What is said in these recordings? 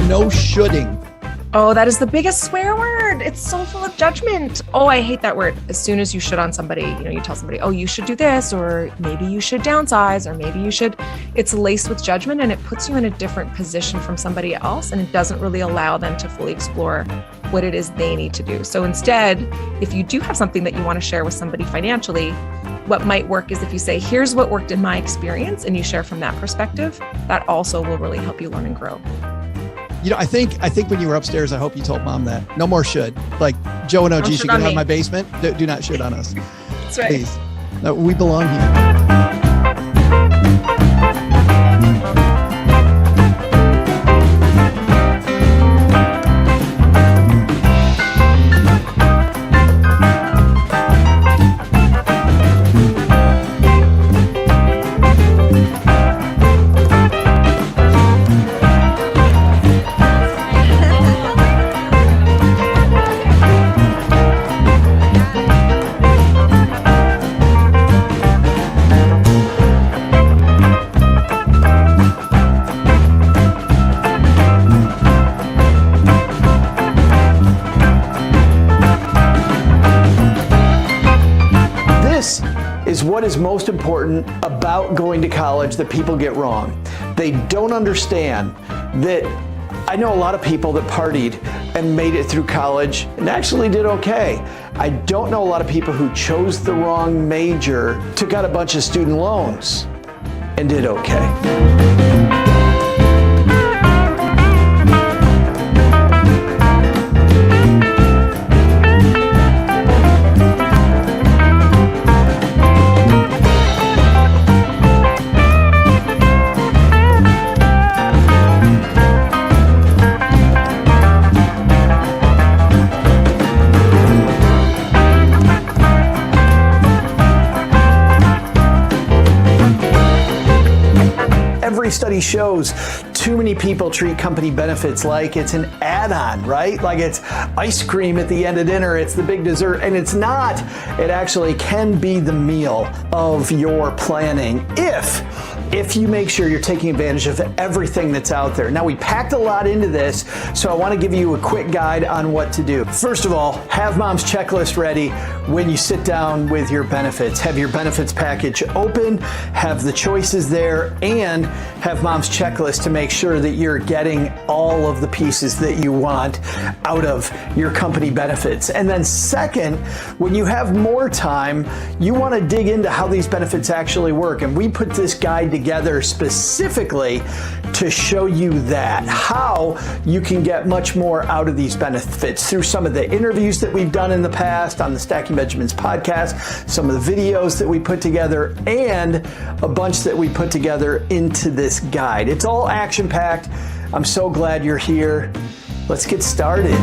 No shoulding. Oh, that is the biggest swear word. It's so full of judgment. Oh, I hate that word. As soon as you should on somebody, you tell somebody, oh, you should do this, or maybe you should downsize, or maybe you should. It's laced with judgment, and it puts you in a different position from somebody else, and it doesn't really allow them to fully explore what it is they need to do. So instead, if you do have something that you want to share with somebody financially, what might work is if you say, here's what worked in my experience, and you share from that perspective, that also will really help you learn and grow. I think when you were upstairs, I hope you told mom that. No more should. Like Joe and OG should get out of my basement. Do not should on us. That's right. Please. No, we belong here. What is most important about going to college that people get wrong. They don't understand that I know a lot of people that partied and made it through college and actually did okay. I don't know a lot of people who chose the wrong major, took out a bunch of student loans, and did okay. Every study shows too many people treat company benefits like it's an add-on, right? Like it's ice cream at the end of dinner, it's the big dessert, and it's not. It actually can be the meal of your planning if you make sure you're taking advantage of everything that's out there. Now, we packed a lot into this, so I want to give you a quick guide on what to do. First of all, have mom's checklist ready when you sit down with your benefits. Have your benefits package open, have the choices there, and have mom's checklist to make sure that you're getting all of the pieces that you want out of your company benefits. And then second, when you have more time, you want to dig into how these benefits actually work. And we put this guide together specifically to show you that, how you can get much more out of these benefits through some of the interviews that we've done in the past on the Stacking Benjamins podcast, some of the videos that we put together, and a bunch that we put together into this guide. It's all action-packed. I'm so glad you're here. Let's get started.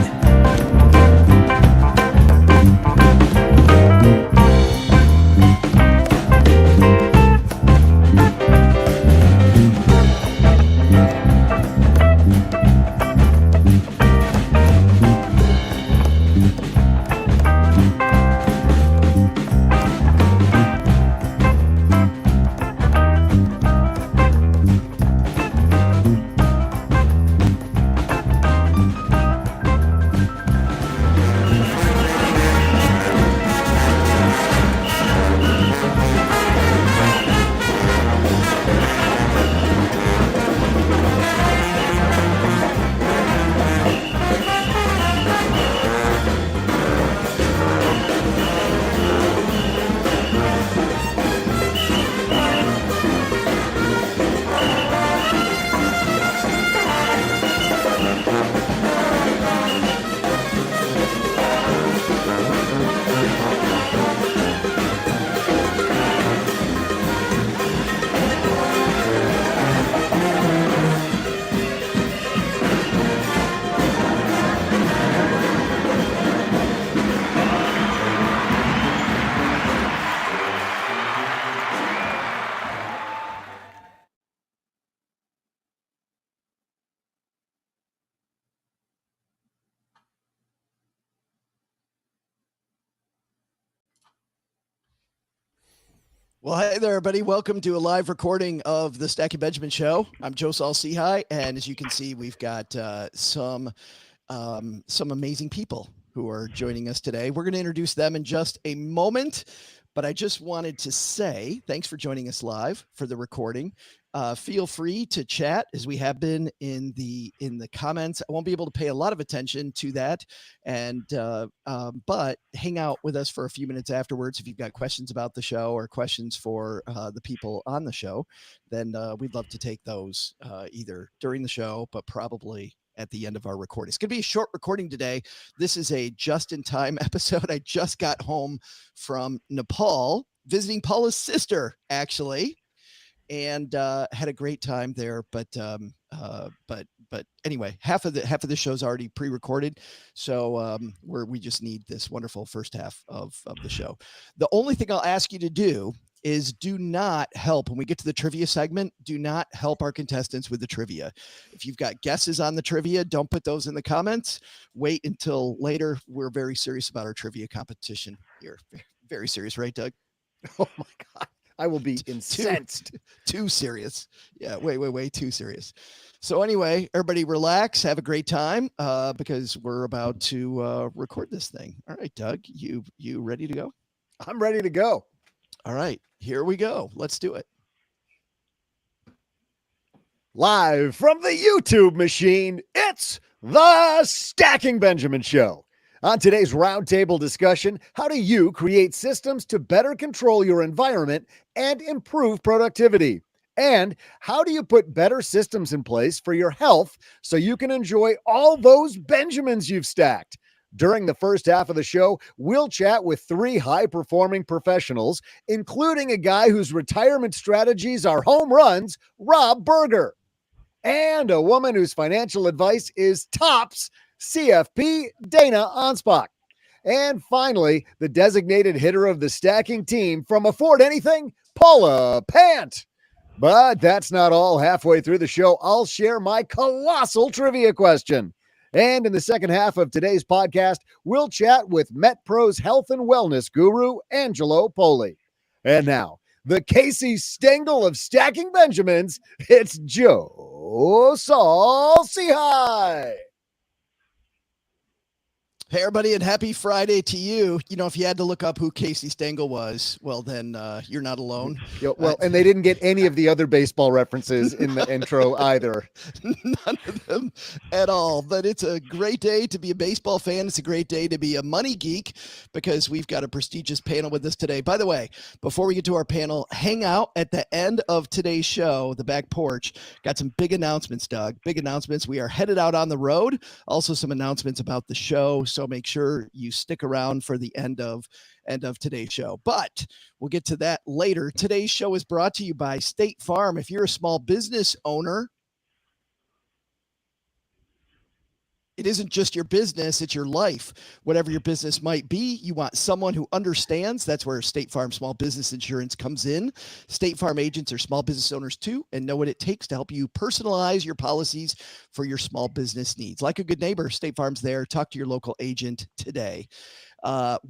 Well, hey there, everybody. Welcome to a live recording of the Stacking Benjamin Show. I'm Joe Saul-Sehy, and as you can see, we've got some amazing people who are joining us today. We're going to introduce them in just a moment, but I just wanted to say thanks for joining us live for the recording. Feel free to chat as we have been in the comments. I won't be able to pay a lot of attention to that, and but hang out with us for a few minutes afterwards if you've got questions about the show or questions for the people on the show. Then we'd love to take those either during the show, but probably at the end of our recording. It's going to be a short recording today. This is a just-in-time episode. I just got home from Nepal visiting Paula's sister, actually, and had a great time there. But anyway, half of the show's already pre-recorded, so we just need this wonderful first half of the show. The only thing I'll ask you to do is do not help when we get to the trivia segment. Do not help our contestants with the trivia. If you've got guesses on the trivia, don't put those in the comments. Wait until later. We're very serious about our trivia competition here. Very serious, right, Doug? Oh my God. I will be incensed. Too serious. Yeah, way too serious. So anyway, everybody relax, have a great time because we're about to record this thing. All right, Doug, you ready to go? I'm ready to go. All right, here we go. Let's do it. Live from the YouTube machine, it's the Stacking Benjamin Show. On today's roundtable discussion, how do you create systems to better control your environment and improve productivity? And how do you put better systems in place for your health so you can enjoy all those Benjamins you've stacked? During the first half of the show, we'll chat with 3 high-performing professionals, including a guy whose retirement strategies are home runs, Rob Berger, and a woman whose financial advice is tops, CFP Dana Anspach. And finally, the designated hitter of the stacking team from Afford Anything, Paula Pant. But that's not all. Halfway through the show, I'll share my colossal trivia question. And in the second half of today's podcast, we'll chat with MetPro's health and wellness guru, Angelo Poli. And now, the Casey Stengel of Stacking Benjamins, it's Joe Saul-Sehy. Hey, everybody, and happy Friday to you. You know, if you had to look up who Casey Stengel was, well, then you're not alone. Well, and they didn't get any of the other baseball references in the intro either. None of them at all. But it's a great day to be a baseball fan. It's a great day to be a money geek because we've got a prestigious panel with us today. By the way, before we get to our panel, hang out at the end of today's show, the back porch. Got some big announcements, Doug. Big announcements. We are headed out on the road. Also some announcements about the show. So make sure you stick around for the end of today's show. But we'll get to that later. Today's show is brought to you by State Farm. If you're a small business owner, it isn't just your business, it's your life. Whatever your business might be, you want someone who understands. That's where State Farm Small Business Insurance comes in. State Farm agents are small business owners too and know what it takes to help you personalize your policies for your small business needs. Like a good neighbor, State Farm's there. Talk to your local agent today.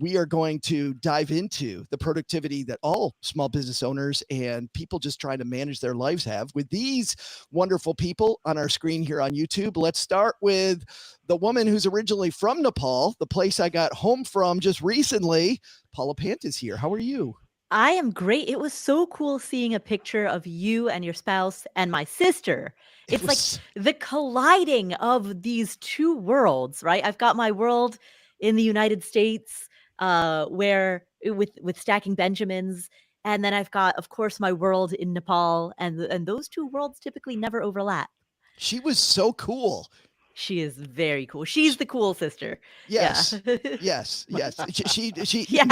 We are going to dive into the productivity that all small business owners and people just trying to manage their lives have with these wonderful people on our screen here on YouTube. Let's start with the woman who's originally from Nepal, the place I got home from just recently. Paula Pant is here. How are you? I am great. It was so cool seeing a picture of you and your spouse and my sister. It's like the colliding of these two worlds, right? I've got my world in the United States, where with stacking Benjamins, and then I've got, of course, my world in Nepal, and those two worlds typically never overlap. She was so cool. She is very cool. She's the cool sister. Yes. Yeah. yes. She Yeah.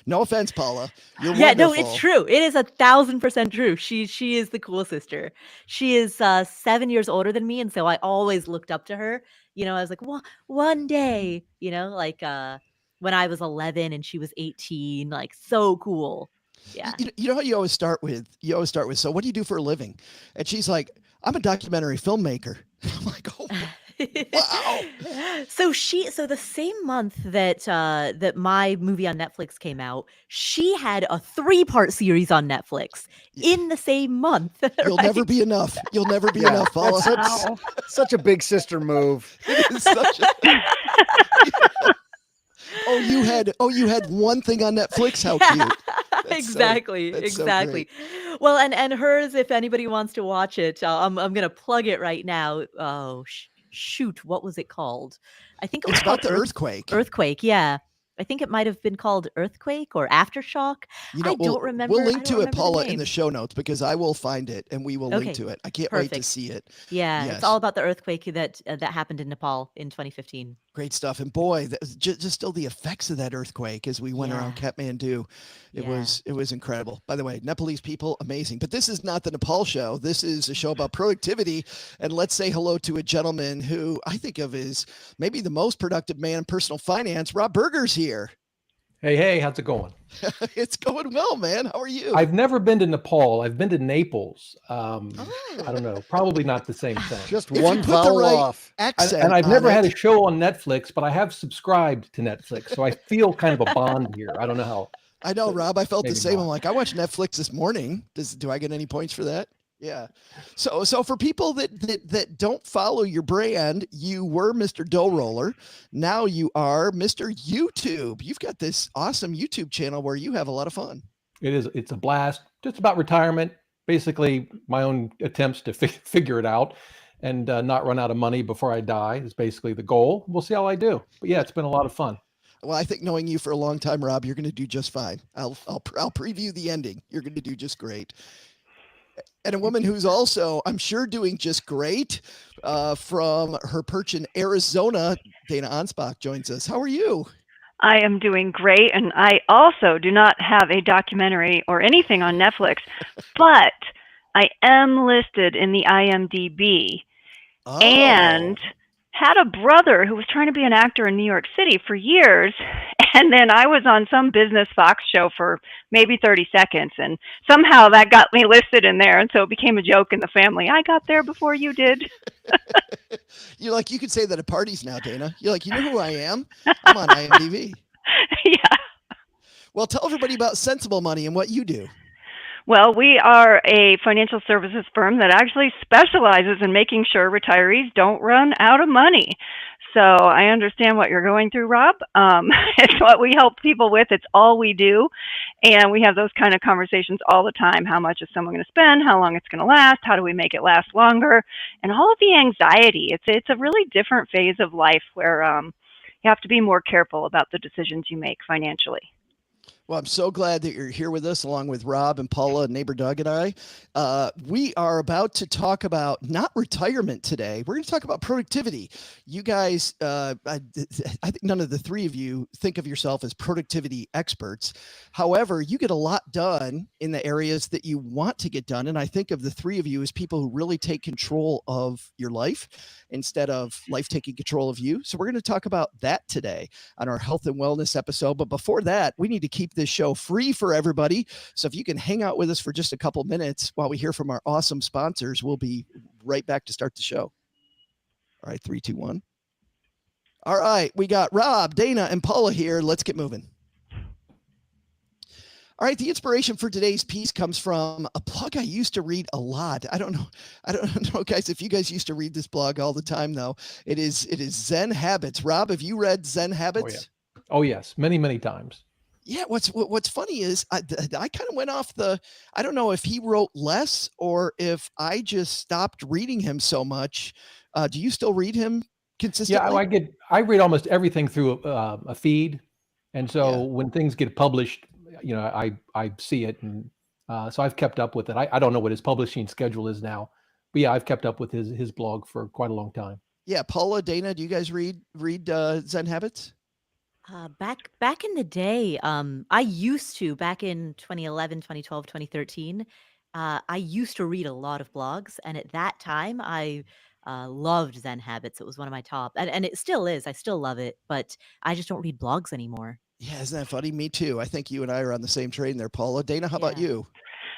No offense, Paula. You're yeah, wonderful. no, it's true. It is 1,000% true. She is the cool sister. She is 7 years older than me, and so I always looked up to her. You know, I was like, well, one day, you know, like when I was 11 and she was 18, like so cool. Yeah. You know how you always start with, so what do you do for a living? And she's like, I'm a documentary filmmaker. I'm like, oh, Wow. So the same month that that my movie on Netflix came out, she had a 3-part series on Netflix in the same month, You'll never right? be enough. You'll never be Yeah, enough, Paula. that's such a big sister move. It is such a. You had one thing on Netflix. How cute. Exactly, That's so exactly. great. Well, and hers, if anybody wants to watch it, I'm gonna plug it right now. Oh, shoot, what was it called? I think it was It's about called the earthquake. Earthquake, yeah. I think it might have been called Earthquake or Aftershock. You know, I don't we'll remember. I link don't to it, remember the Paula, in name. the show notes because I will find it and we will link Okay, to it. I can't wait to perfect. see it. Yeah, Yes. it's all about the earthquake that that happened in Nepal in 2015. Great stuff. And boy, just still the effects of that earthquake as we went around Kathmandu. It was incredible. By the way, Nepalese people, amazing. But this is not the Nepal show. This is a show about productivity. And let's say hello to a gentleman who I think of as maybe the most productive man in personal finance. Rob Berger's here. Hey, how's it going? It's going well, man. How are you? I've never been to Nepal. I've been to Naples. I don't know, probably not the same thing. Just If one you put the vowel right off. accent And I've on never it. had a show on Netflix, but I have subscribed to Netflix, so I feel kind of a bond here. I don't know how. I know, Rob. I felt the Maybe same. not. I'm like, I watched Netflix this morning. Do I get any points for that? Yeah. So for people that don't follow your brand, you were Mr. Dough Roller. Now you are Mr. YouTube. You've got this awesome YouTube channel where you have a lot of fun. It's a blast. Just about retirement. Basically, my own attempts to figure it out and not run out of money before I die is basically the goal. We'll see how I do. But yeah, it's been a lot of fun. Well, I think knowing you for a long time, Rob, you're going to do just fine. I'll preview the ending. You're going to do just great. And a woman who's also, I'm sure, doing just great from her perch in Arizona, Dana Anspach joins us. How are you? I am doing great, and I also do not have a documentary or anything on Netflix, but I am listed in the IMDb and had a brother who was trying to be an actor in New York City for years, and then I was on some business Fox show for maybe 30 seconds, and somehow that got me listed in there, and so it became a joke in the family. I got there before you did. You could say that at parties now, Dana. You're like, you know who I am? I'm on IMDb. Yeah. Well, tell everybody about Sensible Money and what you do. Well, we are a financial services firm that actually specializes in making sure retirees don't run out of money. So I understand what you're going through, Rob. It's what we help people with. It's all we do. And we have those kind of conversations all the time. How much is someone going to spend? How long it's going to last? How do we make it last longer? And all of the anxiety. It's a really different phase of life where you have to be more careful about the decisions you make financially. Well, I'm so glad that you're here with us, along with Rob and Paula and neighbor Doug and I. We are about to talk about not retirement today. We're going to talk about productivity. You guys, I think none of the three of you think of yourself as productivity experts. However, you get a lot done in the areas that you want to get done. And I think of the three of you as people who really take control of your life instead of life taking control of you. So we're going to talk about that today on our health and wellness episode. But before that, we need to keep this show free for everybody. So if you can hang out with us for just a couple minutes while we hear from our awesome sponsors, we'll be right back to start the show. All right, 3, 2, 1. All right, we got Rob, Dana, and Paula here. Let's get moving. All right, the inspiration for today's piece comes from a blog I used to read a lot. I don't know, guys, if you guys used to read this blog all the time, though. It is Zen Habits. Rob, have you read Zen Habits? Oh yes, many times. Yeah, what's funny is I kind of went off I don't know if he wrote less or if I just stopped reading him so much. Do you still read him consistently? Yeah, I read almost everything through a feed, and so when things get published, I see it, and so I've kept up with it. I don't know what his publishing schedule is now, but yeah, I've kept up with his blog for quite a long time. Yeah, Paula, Dana, do you guys read Zen Habits? Back in the day, I used to, back in 2011, 2012, 2013, I used to read a lot of blogs. And at that time, I loved Zen Habits. It was one of my top, and it still is. I still love it, but I just don't read blogs anymore. Yeah, isn't that funny? Me too. I think you and I are on the same train there, Paula. Dana, how about you?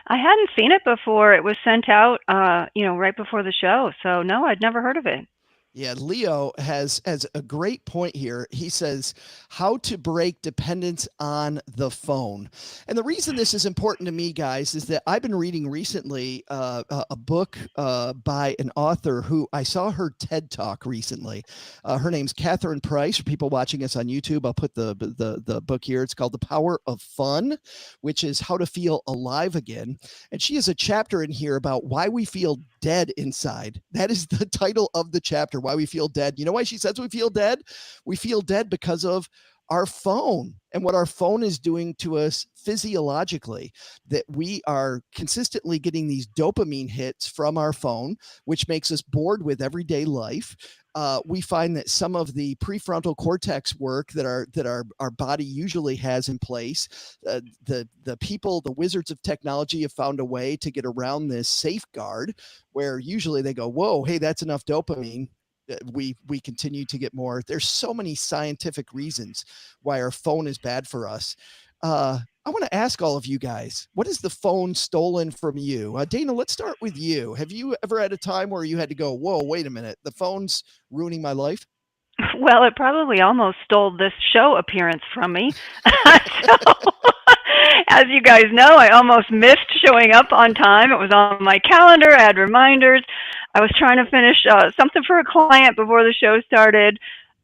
I hadn't seen it before. It was sent out, right before the show. So no, I'd never heard of it. Yeah, Leo has a great point here. He says how to break dependence on the phone. And the reason this is important to me, guys, is that I've been reading recently a book by an author who I saw her TED Talk recently. Her name's Catherine Price. For people watching us on YouTube, I'll put the book here. It's called The Power of Fun, which is how to feel alive again. And she has a chapter in here about why we feel dead inside. That is the title of the chapter, why we feel dead. You know why she says we feel dead? We feel dead because of our phone and what our phone is doing to us physiologically, that we are consistently getting these dopamine hits from our phone, which makes us bored with everyday life. We find that some of the prefrontal cortex work that our body usually has in place, the wizards of technology have found a way to get around this safeguard where usually they go, whoa, hey, that's enough dopamine. We continue to get more. There's so many scientific reasons why our phone is bad for us. I want to ask all of you guys, what is the phone stolen from you? Dana, let's start with you. Have you ever had a time where you had to go, whoa, wait a minute, the phone's ruining my life? Well, it probably almost stole this show appearance from me. So, as you guys know, I almost missed showing up on time. It was on my calendar. I had reminders. I was trying to finish something for a client before the show started.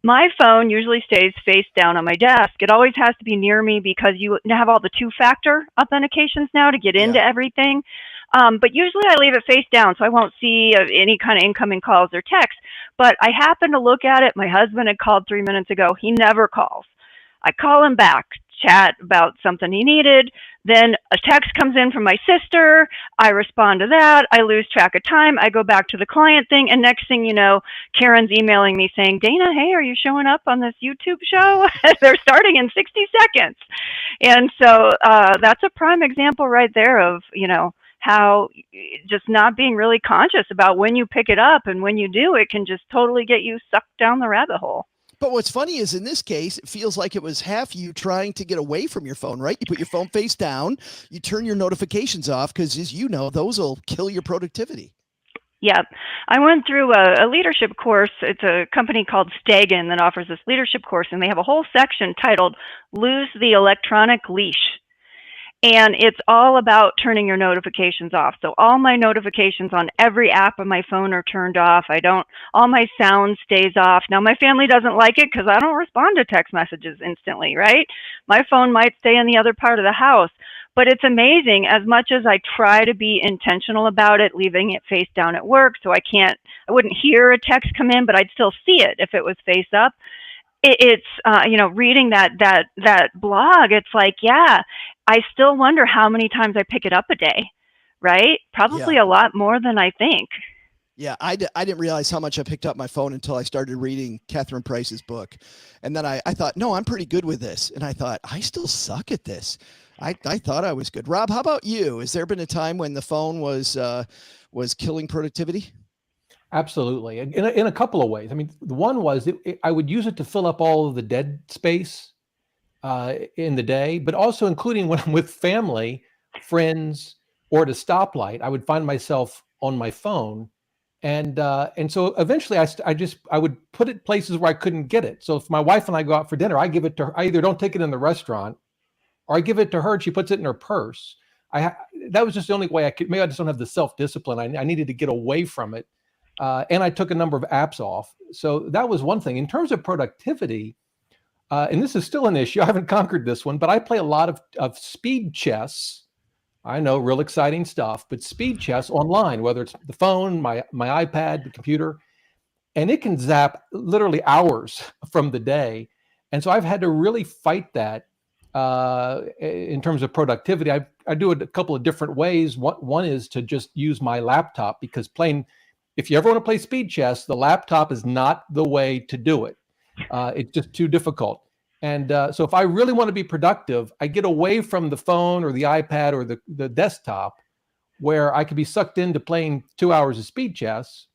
My phone usually stays face down on my desk. It always has to be near me because you have all the two-factor authentications now to get into everything. But usually I leave it face down so I won't see any kind of incoming calls or texts. But I happened to look at it. My husband had called 3 minutes ago. He never calls. I call him back, chat about something he needed. Then a text comes in from my sister. I respond to that. I lose track of time. I go back to the client thing. And next thing you know, Karen's emailing me saying, Dana, hey, are you showing up on this YouTube show? They're starting in 60 seconds. And so that's a prime example right there of, how just not being really conscious about when you pick it up, and when you do, it can just totally get you sucked down the rabbit hole. But what's funny is in this case, it feels like it was half you trying to get away from your phone, right? You put your phone face down, you turn your notifications off because, as you know, those will kill your productivity. Yeah, I went through a leadership course. It's a company called Stagen that offers this leadership course, and they have a whole section titled Lose the Electronic Leash. And it's all about turning your notifications off. So all my notifications on every app on my phone are turned off. All my sound stays off. Now, my family doesn't like it because I don't respond to text messages instantly, right? My phone might stay in the other part of the house. But it's amazing, as much as I try to be intentional about it, leaving it face down at work so I wouldn't hear a text come in, but I'd still see it if it was face up. It's reading that blog, it's like, yeah, I still wonder how many times I pick it up a day, right? Probably a lot more than I think. Yeah, I didn't realize how much I picked up my phone until I started reading Catherine Price's book. And then I thought, no, I'm pretty good with this. And I thought, I still suck at this. I thought I was good. Rob, how about you? Has there been a time when the phone was killing productivity? Absolutely. In a couple of ways. I mean, the one was I would use it to fill up all of the dead space in the day, but also including when I'm with family, friends, or at a stoplight, I would find myself on my phone. And so eventually I would put it places where I couldn't get it. So if my wife and I go out for dinner, I give it to her. I either don't take it in the restaurant or I give it to her and she puts it in her purse. That was just the only way I could. Maybe I just don't have the self-discipline. I needed to get away from it. And I took a number of apps off. So that was one thing. In terms of productivity, and this is still an issue, I haven't conquered this one, but I play a lot of speed chess. I know, real exciting stuff, but speed chess online, whether it's the phone, my iPad, the computer, and it can zap literally hours from the day. And so I've had to really fight that in terms of productivity. I do it a couple of different ways. One is to just use my laptop, because if you ever want to play speed chess, the laptop is not the way to do it. It's just too difficult. And so if I really want to be productive, I get away from the phone or the iPad or the desktop, where I could be sucked into playing 2 hours of speed chess,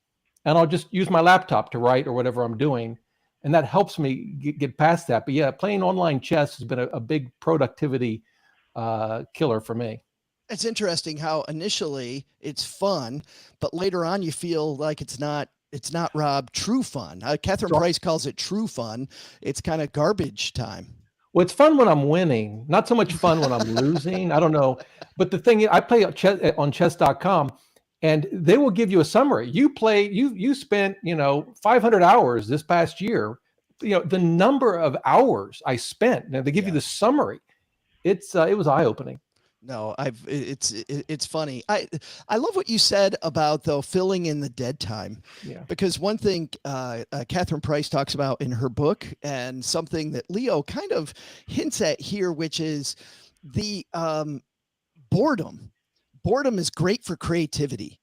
and I'll just use my laptop to write or whatever I'm doing. And that helps me get past that. But yeah, playing online chess has been a big productivity killer for me. It's interesting how initially it's fun, but later on you feel like it's not It's not, Rob, true fun. Catherine Price calls it true fun. It's kind of garbage time. Well, it's fun when I'm winning, not so much fun when I'm losing. I don't know. But the thing is, I play on chess.com, and they will give you a summary. You spent, 500 hours this past year. The number of hours I spent. Now they give you the summary. It was eye-opening. No, it's funny. I love what you said about, though, filling in the dead time. Yeah. Because one thing Catherine Price talks about in her book, and something that Leo kind of hints at here, which is the boredom. Boredom is great for creativity,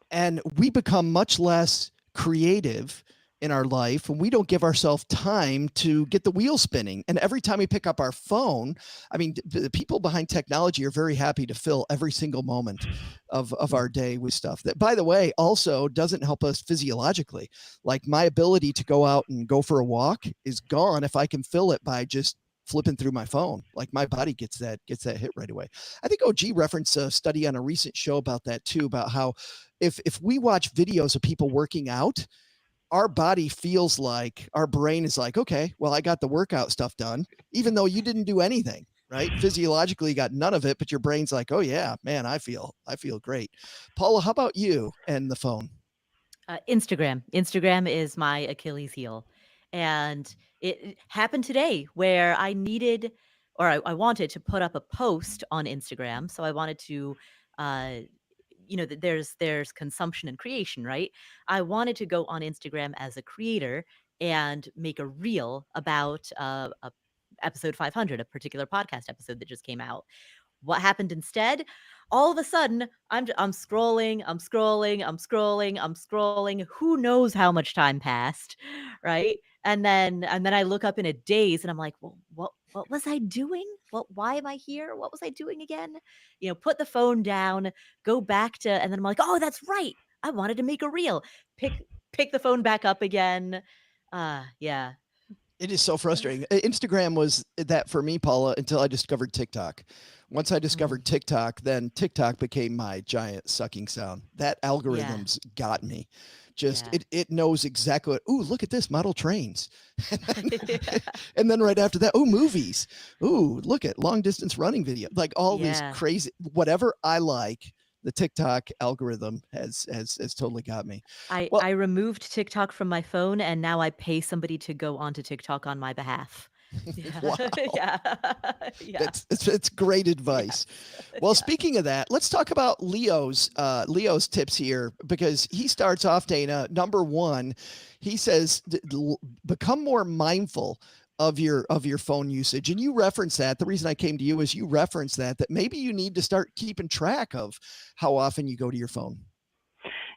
and we become much less creative in our life when we don't give ourselves time to get the wheel spinning. And every time we pick up our phone, I mean, the people behind technology are very happy to fill every single moment of our day with stuff that, by the way, also doesn't help us physiologically. Like, my ability to go out and go for a walk is gone if I can fill it by just flipping through my phone. Like, my body gets that hit right away. I think OG referenced a study on a recent show about that too, about how if we watch videos of people working out, our body feels like, our brain is like, okay, well, I got the workout stuff done, even though you didn't do anything, right? Physiologically, you got none of it, but your brain's like, oh yeah, man, I feel great. Paula, how about you and the phone? Instagram. Instagram is my Achilles heel. And it happened today where I needed, or I wanted to put up a post on Instagram. So I wanted to, there's consumption and creation, right? I wanted to go on Instagram as a creator and make a reel about a episode 500, a particular podcast episode that just came out. What happened instead? All of a sudden, I'm scrolling. Who knows how much time passed, right? And then I look up in a daze, and I'm like, well, what was I doing? Why am I here? What was I doing again? Put the phone down, go back to, and then I'm like, oh, that's right. I wanted to make a reel. Pick the phone back up again. Yeah. It is so frustrating. Instagram was that for me, Paula, until I discovered TikTok. Once I discovered TikTok, then TikTok became my giant sucking sound. That algorithm's got me. Just it knows exactly what, ooh, look at this, model trains. And then right after that, ooh, movies. Ooh, look at long distance running video. Like all these crazy, whatever I like, the TikTok algorithm has totally got me. I removed TikTok from my phone, and now I pay somebody to go onto TikTok on my behalf. Wow. Yeah. It's great advice. Well, speaking of that, let's talk about Leo's tips here, because he starts off, Dana, number one, he says, become more mindful of your phone usage. And you reference that. The reason I came to you is you reference that maybe you need to start keeping track of how often you go to your phone.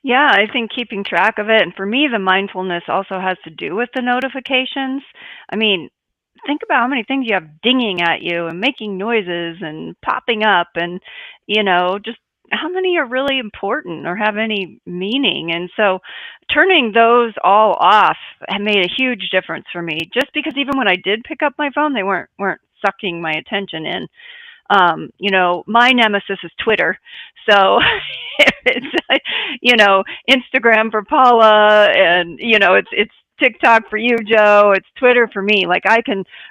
Yeah, I think keeping track of it. And for me, the mindfulness also has to do with the notifications. I mean, think about how many things you have dinging at you and making noises and popping up, and, just how many are really important or have any meaning. And so turning those all off made a huge difference for me, just because even when I did pick up my phone, they weren't sucking my attention in. My nemesis is Twitter. So it's, Instagram for Paula, and, it's TikTok for you, Joe. It's Twitter for me. Like, I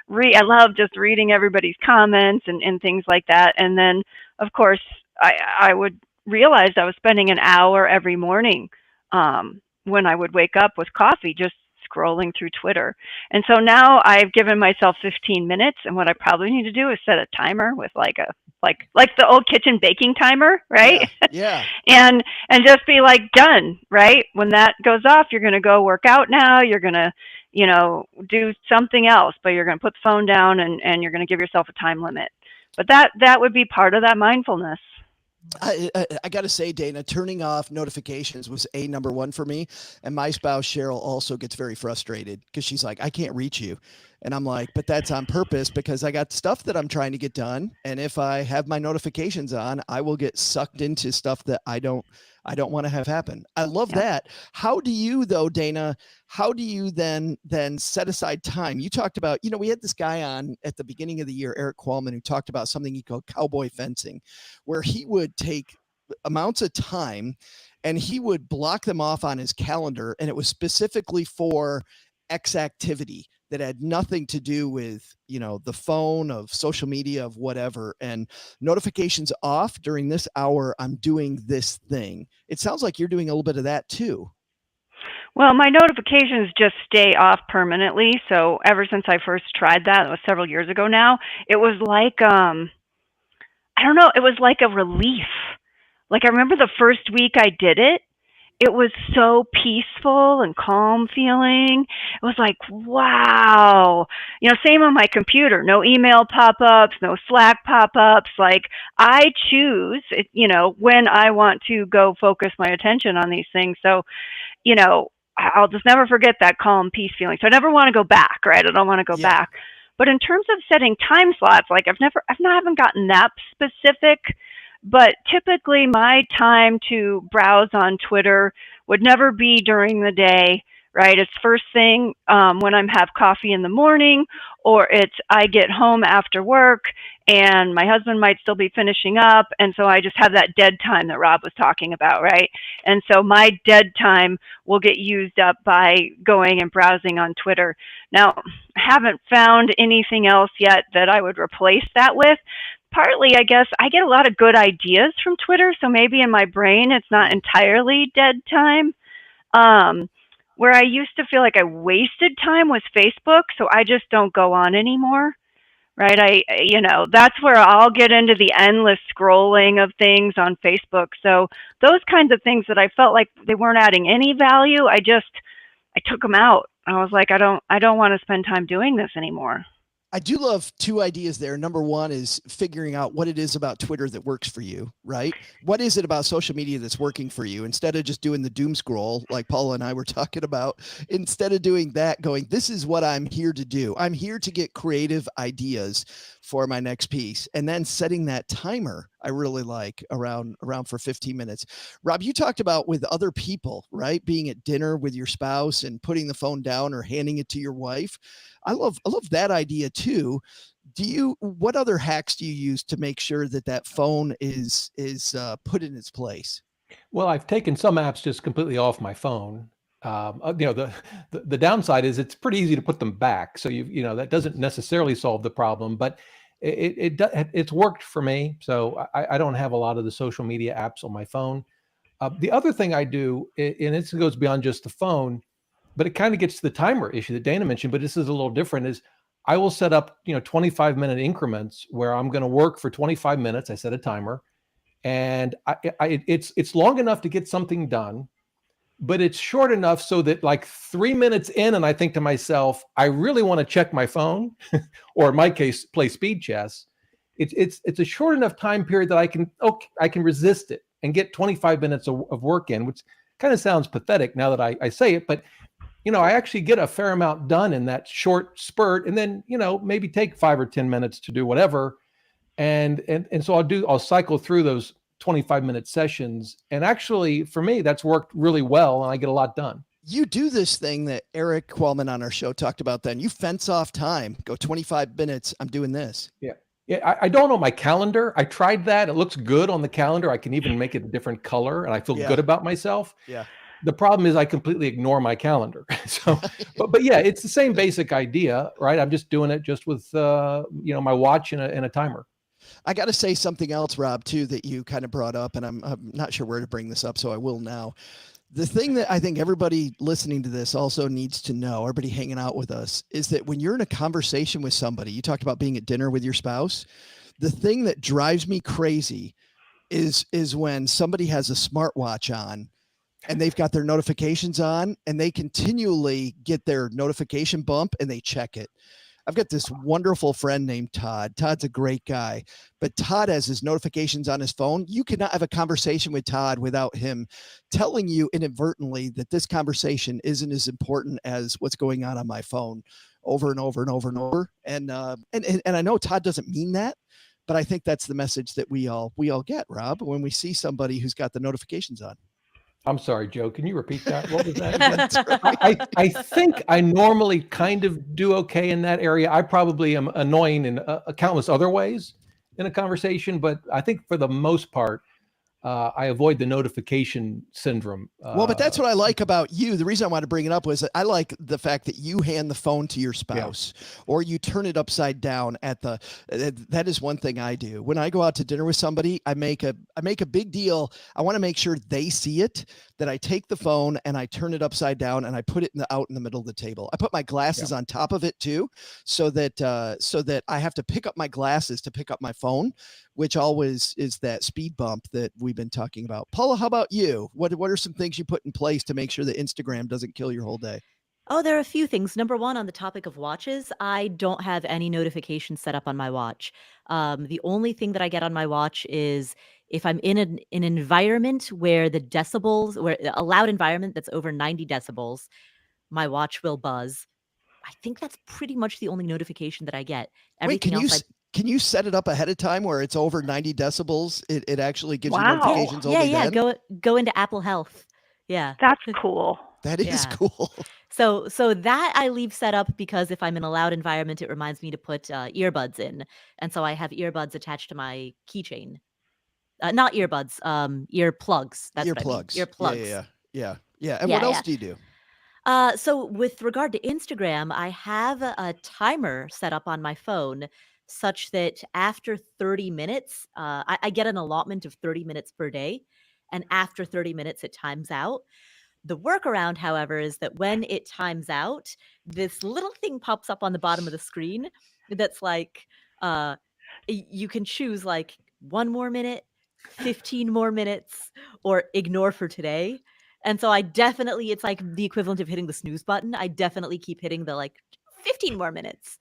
love just reading everybody's comments and things like that. And then, of course, I would realize I was spending an hour every morning when I would wake up with coffee, just scrolling through Twitter. And so now I've given myself 15 minutes. And what I probably need to do is set a timer with like the old kitchen baking timer, right? Yeah. and just be like, done, right? When that goes off, you're going to go work out now. You're going to, do something else, but you're going to put the phone down and you're going to give yourself a time limit. But that would be part of that mindfulness. I got to say, Dana, turning off notifications was number one for me. And my spouse, Cheryl, also gets very frustrated because she's like, I can't reach you. And I'm like, but that's on purpose because I got stuff that I'm trying to get done. And if I have my notifications on, I will get sucked into stuff that I don't want to have happen. I love that. How do you, though, Dana, how do you then set aside time? You talked about, we had this guy on at the beginning of the year, Eric Qualman, who talked about something he called cowboy fencing, where he would take amounts of time, and he would block them off on his calendar, and it was specifically for X activity that had nothing to do with, the phone, of social media, of whatever, and notifications off during this hour. I'm doing this thing. It sounds like you're doing a little bit of that too. Well, my notifications just stay off permanently. So ever since I first tried that, it was several years ago now, it was like, I don't know, it was like a relief. Like I remember the first week I did it, it was so peaceful and calm feeling. It was like, wow. Same on my computer. No email pop-ups, no Slack pop-ups. Like I choose, when I want to go focus my attention on these things. So, I'll just never forget that calm peace feeling. So I never want to go back, right? I don't want to go back. But in terms of setting time slots, like haven't gotten that specific. But typically my time to browse on Twitter would never be during the day, right? It's first thing when I'm have coffee in the morning, or it's I get home after work and my husband might still be finishing up. And so I just have that dead time that Rob was talking about, right? And so my dead time will get used up by going and browsing on Twitter. Now, I haven't found anything else yet that I would replace that with. Partly, I guess, I get a lot of good ideas from Twitter, so maybe in my brain it's not entirely dead time. Where I used to feel like I wasted time was Facebook, so I just don't go on anymore, right? That's where I'll get into the endless scrolling of things on Facebook. So those kinds of things that I felt like they weren't adding any value, I took them out. I was like, I don't want to spend time doing this anymore. I do love two ideas there. Number one is figuring out what it is about Twitter that works for you, right? What is it about social media that's working for you? Instead of just doing the doom scroll, like Paula and I were talking about, instead of doing that, going, this is what I'm here to do. I'm here to get creative ideas for my next piece. And then setting that timer, I really like around for 15 minutes. Rob, you talked about with other people, right? Being at dinner with your spouse and putting the phone down or handing it to your wife. I love that idea too. What other hacks do you use to make sure that phone is put in its place? Well, I've taken some apps just completely off my phone. The downside is it's pretty easy to put them back. So that doesn't necessarily solve the problem, but it's worked for me. So I don't have a lot of the social media apps on my phone. The other thing I do, and this goes beyond just the phone, but it kind of gets to the timer issue that Dana mentioned, but this is a little different, is I will set up 25-minute increments where I'm going to work for 25 minutes. I set a timer, and it's long enough to get something done, but it's short enough so that like 3 minutes in, and I think to myself, I really want to check my phone, or in my case, play speed chess. It's a short enough time period that I can resist it and get 25 minutes of work in, which kind of sounds pathetic now that I say it, but I actually get a fair amount done in that short spurt, and then maybe take 5 or 10 minutes to do whatever, and so I'll cycle through those 25-minute sessions, and actually for me that's worked really well, and I get a lot done. You do this thing that Eric Quellman on our show talked about. Then you fence off time, go 25 minutes. I'm doing this. Yeah, I don't know my calendar. I tried that. It looks good on the calendar. I can even make it a different color, and I feel good about myself. Yeah. The problem is I completely ignore my calendar. So, but yeah, it's the same basic idea, right? I'm just doing it just with, my watch and a timer. I got to say something else, Rob, too, that you kind of brought up, and I'm not sure where to bring this up, so I will now. The thing that I think everybody listening to this also needs to know, everybody hanging out with us, is that when you're in a conversation with somebody, you talked about being at dinner with your spouse, the thing that drives me crazy is when somebody has a smartwatch on and they've got their notifications on and they continually get their notification bump and they check it. I've got this wonderful friend named Todd. Todd's a great guy, but Todd has his notifications on his phone. You cannot have a conversation with Todd without him telling you inadvertently that this conversation isn't as important as what's going on my phone over and over and over and over. And I know Todd doesn't mean that, but I think that's the message that we all get, Rob, when we see somebody who's got the notifications on. I'm sorry, Joe. Can you repeat that? What was that? I think I normally kind of do okay in that area. I probably am annoying in countless other ways in a conversation, but I think for the most part, I avoid the notification syndrome. Well, but that's what I like about you. The reason I wanted to bring it up was that I like the fact that you hand the phone to your spouse or you turn it upside down at the, that is one thing I do. When I go out to dinner with somebody, I make a big deal. I want to make sure they see it, that I take the phone and I turn it upside down and I put it out in the middle of the table. I put my glasses on top of it too, so that I have to pick up my glasses to pick up my phone, which always is that speed bump that we've been talking about. Paula, how about you? What are some things you put in place to make sure that Instagram doesn't kill your whole day? Oh, there are a few things. Number one, on the topic of watches, I don't have any notifications set up on my watch. The only thing that I get on my watch is if I'm in an environment where the decibels, where a loud environment that's over 90 decibels, my watch will buzz. I think that's pretty much the only notification that I get. Wait, Everything else, can you set it up ahead of time where it's over 90 decibels? It actually gives you Wow. notifications only yeah, then? go into Apple Health. Yeah. That's cool. That is Yeah. cool. So that I leave set up because if I'm in a loud environment, it reminds me to put earbuds in, and so I have earbuds attached to my keychain. Not earbuds, ear plugs. That's what I mean. Earplugs. Ear plugs. Yeah. And what else do you do? So with regard to Instagram, I have a timer set up on my phone such that after 30 minutes, I get an allotment of 30 minutes per day, and after 30 minutes, it times out. The workaround, however, is that when it times out, this little thing pops up on the bottom of the screen that's like, you can choose like 1 more minute, 15 more minutes, or ignore for today. And so I definitely, it's like the equivalent of hitting the snooze button. I definitely keep hitting the like 15 more minutes,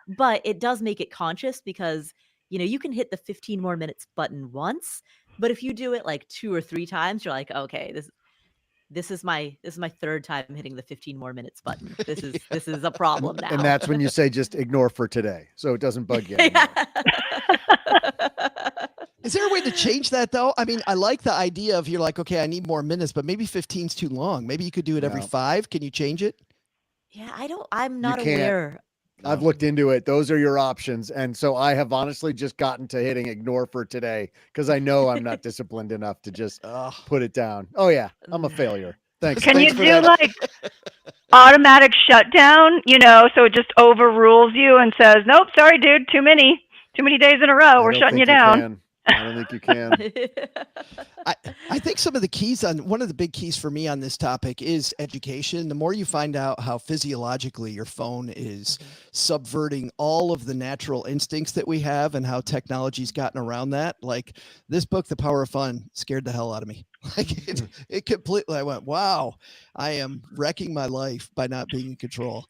but it does make it conscious because, you can hit the 15 more minutes button once, but if you do it like 2 or 3 times, you're like, okay, this is my third time hitting the 15 more minutes button. This is a problem now. And that's when you say just ignore for today, so it doesn't bug you anymore. Is there a way to change that though? I mean, I like the idea of you're like, okay, I need more minutes, but maybe 15's too long. Maybe you could do it every 5. Can you change it? Yeah, I'm not can't. aware. I've looked into it. Those are your options. And so I have honestly just gotten to hitting ignore for today because I know I'm not disciplined enough to just put it down. Oh, yeah. I'm a failure. Thanks. Can Thanks you for do that. like automatic shutdown, so it just overrules you and says, nope, sorry, dude, too many days in a row. We're shutting you down. I don't think you can. I think some of the keys one of the big keys for me on this topic is education. The more you find out how physiologically your phone is subverting all of the natural instincts that we have and how technology's gotten around that, like this book, The Power of Fun, scared the hell out of me. Like it completely, I went, wow, I am wrecking my life by not being in control.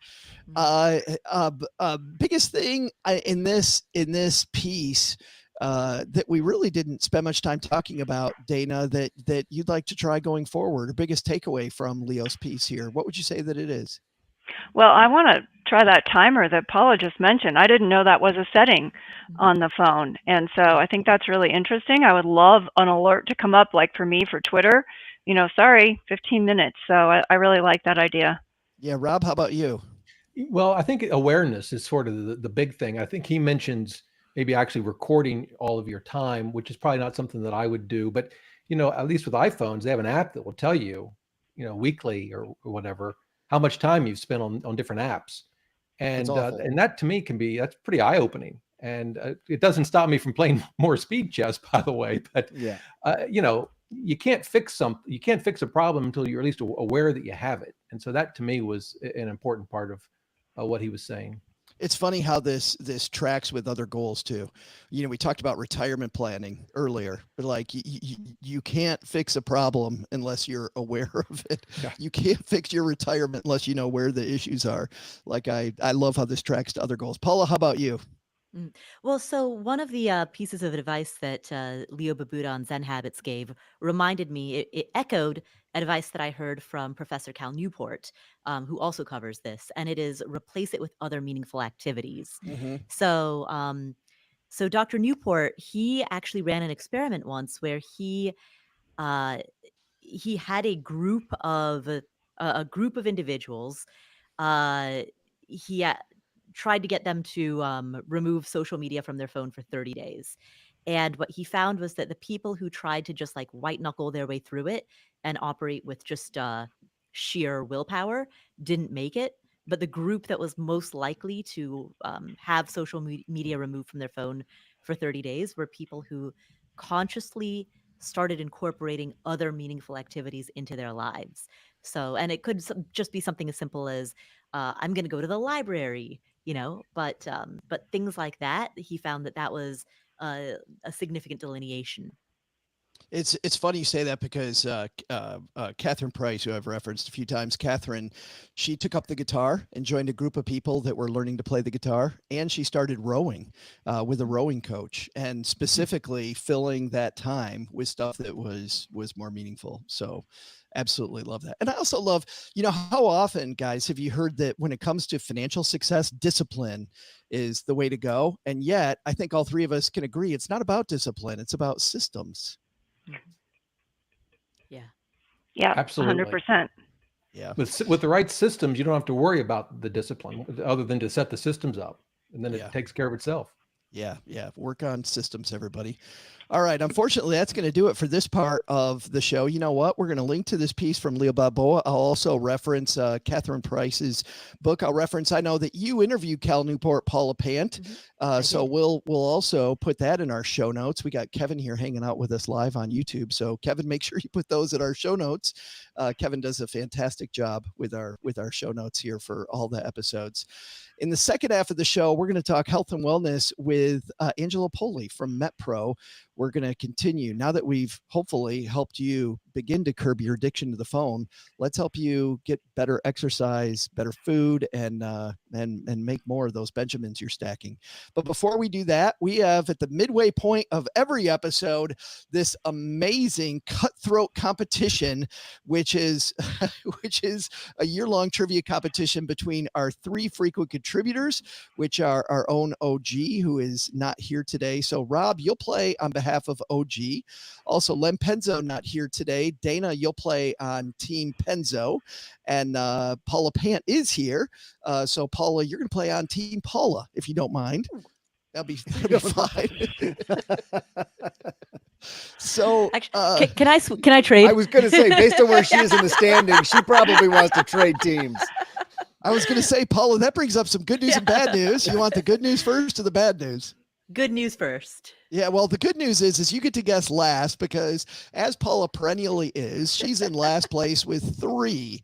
Biggest thing in this piece that we really didn't spend much time talking about, Dana, that you'd like to try going forward, or biggest takeaway from Leo's piece here? What would you say that it is? Well, I want to try that timer that Paula just mentioned. I didn't know that was a setting on the phone. And so I think that's really interesting. I would love an alert to come up, like for me, for Twitter, sorry, 15 minutes. So I really like that idea. Yeah. Rob, how about you? Well, I think awareness is sort of the big thing. I think he mentions maybe actually recording all of your time, which is probably not something that I would do. But, at least with iPhones, they have an app that will tell you, weekly or whatever, how much time you've spent on different apps. And that to me that's pretty eye-opening. And it doesn't stop me from playing more speed chess, by the way. But, you can't fix a problem until you're at least aware that you have it. And so that to me was an important part of what he was saying. It's funny how this tracks with other goals too. We talked about retirement planning earlier, but like you can't fix a problem unless you're aware of it. Yeah. You can't fix your retirement unless you know where the issues are. Like I love how this tracks to other goals. Paula, how about you? Well, so one of the pieces of advice that Leo Babauta on Zen Habits gave reminded me, it echoed advice that I heard from Professor Cal Newport, who also covers this, and it is replace it with other meaningful activities. Mm-hmm. So Dr. Newport, he actually ran an experiment once where he had a group of individuals. He tried to get them to remove social media from their phone for 30 days. And what he found was that the people who tried to just like white knuckle their way through it and operate with just sheer willpower didn't make it. But the group that was most likely to have social media removed from their phone for 30 days were people who consciously started incorporating other meaningful activities into their lives. So, and it could just be something as simple as I'm going to go to the library, but things like that, he found that was a significant delineation. It's funny you say that because Catherine Price, who I've referenced a few times, Catherine, she took up the guitar and joined a group of people that were learning to play the guitar, and she started rowing with a rowing coach, and specifically filling that time with stuff that was more meaningful. So absolutely love that. And I also love, how often, guys, have you heard that when it comes to financial success, discipline is the way to go? And yet I think all three of us can agree it's not about discipline, it's about systems. Yeah, Absolutely. 100%. Yeah. With the right systems, you don't have to worry about the discipline other than to set the systems up, and then it takes care of itself. Yeah. Work on systems, everybody. All right. Unfortunately, that's going to do it for this part of the show. You know what? We're going to link to this piece from Leo Balboa. I'll also reference Catherine Price's book. I know that you interviewed Cal Newport, Paula Pant. So we'll also put that in our show notes. We got Kevin here hanging out with us live on YouTube. So Kevin, make sure you put those in our show notes. Kevin does a fantastic job with our show notes here for all the episodes. In the second half of the show, we're going to talk health and wellness with Angela Poli from MetPro. We're going to continue. Now that we've hopefully helped you begin to curb your addiction to the phone, let's help you get better exercise, better food, and make more of those Benjamins you're stacking. But before we do that, we have at the midway point of every episode this amazing cutthroat competition, which is a year-long trivia competition between our three frequent contributors, which are our own OG, who is not here today. So Rob, you'll play on behalf of OG. Also, Len Penzo not here today. Dana, you'll play on Team Penzo, and Paula Pant is here. So Paula, you're going to play on Team Paula, if you don't mind. That'll be fine. So, actually, can I trade? I was going to say, based on where she is in the standings, she probably wants to trade teams. I was going to say, Paula, that brings up some good news and bad news. You want the good news first or the bad news? Good news first. Yeah, well, the good news is you get to guess last because, as Paula perennially is, she's in last place with 3.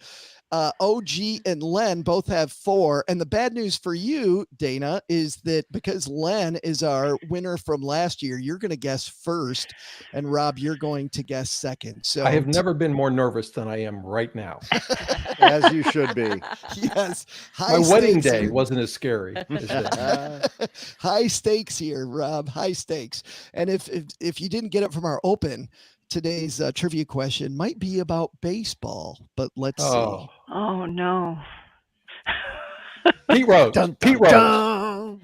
OG and Len both have 4. And the bad news for you, Dana, is that because Len is our winner from last year, you're going to guess first. And Rob, you're going to guess second. So I have never been more nervous than I am right now. As you should be. Yes. My wedding day wasn't as scary as this. High stakes here, Rob. High stakes. And if you didn't get it from our open, today's trivia question might be about baseball, but let's see. Oh, no. Pete Rose. Pete Rose.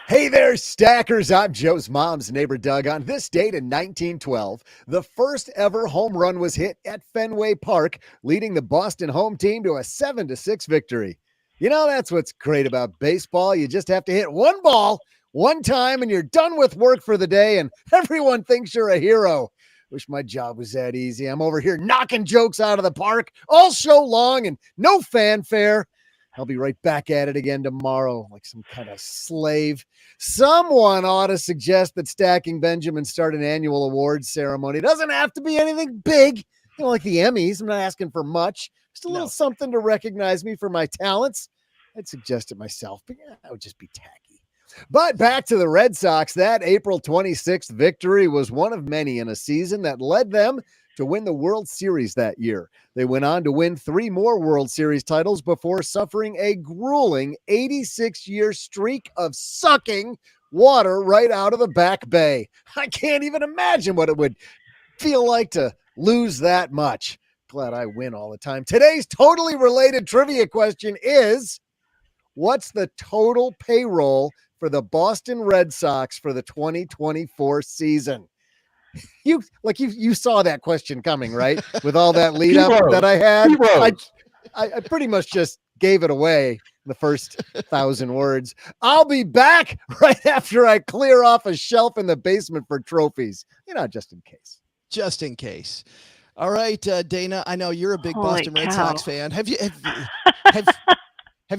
Hey there, stackers. I'm Joe's mom's neighbor, Doug. On this date in 1912, the first ever home run was hit at Fenway Park, leading the Boston home team to a 7-6 victory. That's what's great about baseball. You just have to hit one ball one time and you're done with work for the day, and everyone thinks you're a hero. Wish my job was that easy. I'm over here knocking jokes out of the park all show long and no fanfare. I'll be right back at it again tomorrow like some kind of slave. Someone ought to suggest that Stacking Benjamin start an annual awards ceremony. It doesn't have to be anything big, like the Emmys. I'm not asking for much. Just a little something to recognize me for my talents. I'd suggest it myself, but that would just be tacky. But back to the Red Sox, that April 26th victory was one of many in a season that led them to win the World Series that year. They went on to win 3 more World Series titles before suffering a grueling 86-year streak of sucking water right out of the back bay. I can't even imagine what it would feel like to lose that much. Glad I win all the time. Today's totally related trivia question is, what's the total payroll for the Boston Red Sox for the 2024 season? You saw that question coming, right? With all that lead up that I had. I pretty much just gave it away the first 1,000 words. I'll be back right after I clear off a shelf in the basement for trophies. Just in case. Just in case. All right, Dana, I know you're a big Holy Boston Red cow. Sox fan. Have